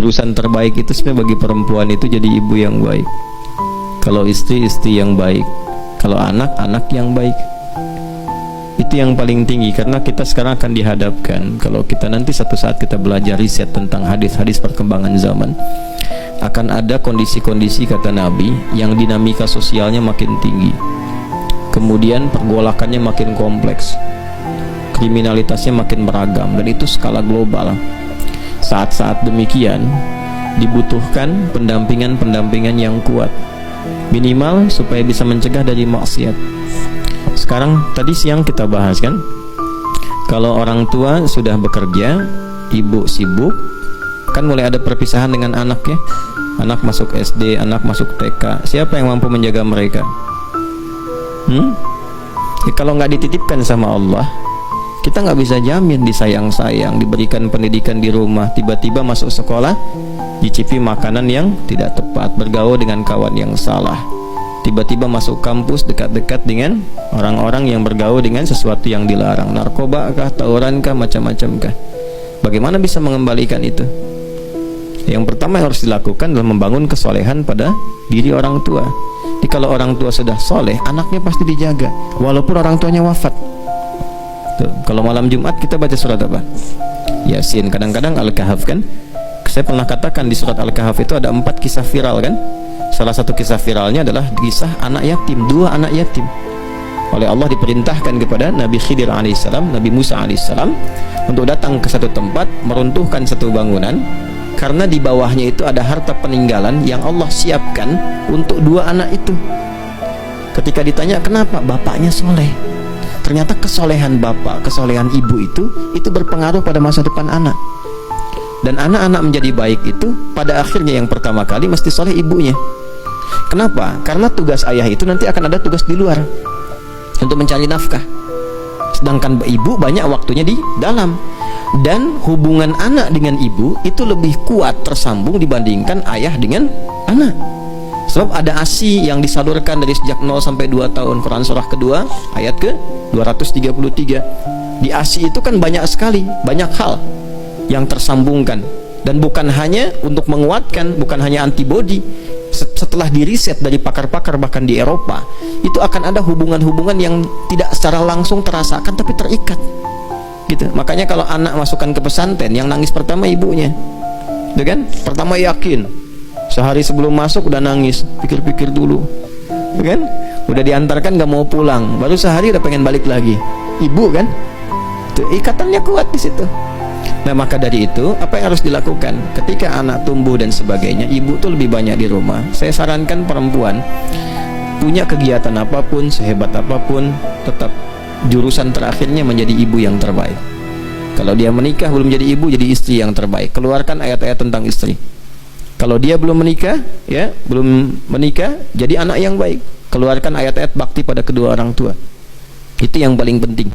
jurusan terbaik itu sebenarnya bagi perempuan itu jadi ibu yang baik. Kalau istri, istri yang baik. Kalau anak, anak yang baik. Itu yang paling tinggi, karena kita sekarang akan dihadapkan, kalau kita nanti satu saat kita belajar riset tentang hadis-hadis perkembangan zaman, akan ada kondisi-kondisi, kata Nabi, yang dinamika sosialnya makin tinggi, kemudian pergolakannya makin kompleks, kriminalitasnya makin beragam, dan itu skala global. Saat-saat demikian dibutuhkan pendampingan-pendampingan yang kuat, minimal supaya bisa mencegah dari maksiat. Sekarang tadi siang kita bahas kan, kalau orang tua sudah bekerja, ibu sibuk, kan mulai ada perpisahan dengan anaknya. Anak masuk SD, anak masuk TK, siapa yang mampu menjaga mereka? Kalau nggak dititipkan sama Allah, kita nggak bisa jamin disayang-sayang, diberikan pendidikan di rumah, tiba-tiba masuk sekolah dicipi makanan yang tidak tepat, bergaul dengan kawan yang salah, tiba-tiba masuk kampus dekat-dekat dengan orang-orang yang bergaul dengan sesuatu yang dilarang, narkoba kah, tawuran kah, macam-macam kah. Bagaimana bisa mengembalikan itu? Yang pertama yang harus dilakukan adalah membangun kesolehan pada diri orang tua. Jadi kalau orang tua sudah soleh, anaknya pasti dijaga walaupun orang tuanya wafat. Tuh, kalau malam Jumat kita baca surat apa? Yasin, kadang-kadang Al-Kahf kan. Saya pernah katakan di surat Al-Kahf itu ada 4 kisah viral kan. Salah satu kisah viralnya adalah kisah anak yatim, 2 anak yatim. Oleh Allah diperintahkan kepada Nabi Khidir alaihissalam, Nabi Musa alaihissalam untuk datang ke satu tempat, meruntuhkan satu bangunan, karena di bawahnya itu ada harta peninggalan yang Allah siapkan untuk 2 anak itu. Ketika ditanya kenapa, bapaknya soleh. Ternyata kesolehan bapak, kesolehan ibu itu berpengaruh pada masa depan anak. Dan anak-anak menjadi baik itu pada akhirnya yang pertama kali mesti soleh ibunya. Kenapa? Karena tugas ayah itu nanti akan ada tugas di luar untuk mencari nafkah, sedangkan ibu banyak waktunya di dalam. Dan hubungan anak dengan ibu itu lebih kuat tersambung dibandingkan ayah dengan anak. Sebab ada ASI yang disalurkan dari sejak 0 sampai 2 tahun. Quran surah kedua ayat ke 233. Di ASI itu kan banyak sekali, banyak hal yang tersambungkan, dan bukan hanya untuk menguatkan, bukan hanya antibodi. Setelah diriset dari pakar-pakar bahkan di Eropa, itu akan ada hubungan-hubungan yang tidak secara langsung terasakan tapi terikat gitu. Makanya kalau anak masukkan ke pesantren, yang nangis pertama ibunya, gitu kan? Pertama yakin, sehari sebelum masuk udah nangis, pikir-pikir dulu, gitu kan? Udah diantarkan gak mau pulang, baru sehari udah pengen balik lagi, ibu kan? Tuh, ikatannya kuat di situ. Nah, maka dari itu apa yang harus dilakukan ketika anak tumbuh dan sebagainya? Ibu tuh lebih banyak di rumah. Saya sarankan perempuan punya kegiatan apapun, sehebat apapun, tetap jurusan terakhirnya menjadi ibu yang terbaik. Kalau dia menikah belum jadi ibu, jadi istri yang terbaik. Keluarkan ayat-ayat tentang istri. Kalau dia belum menikah, ya, belum menikah, jadi anak yang baik. Keluarkan ayat-ayat bakti pada kedua orang tua. Itu yang paling penting.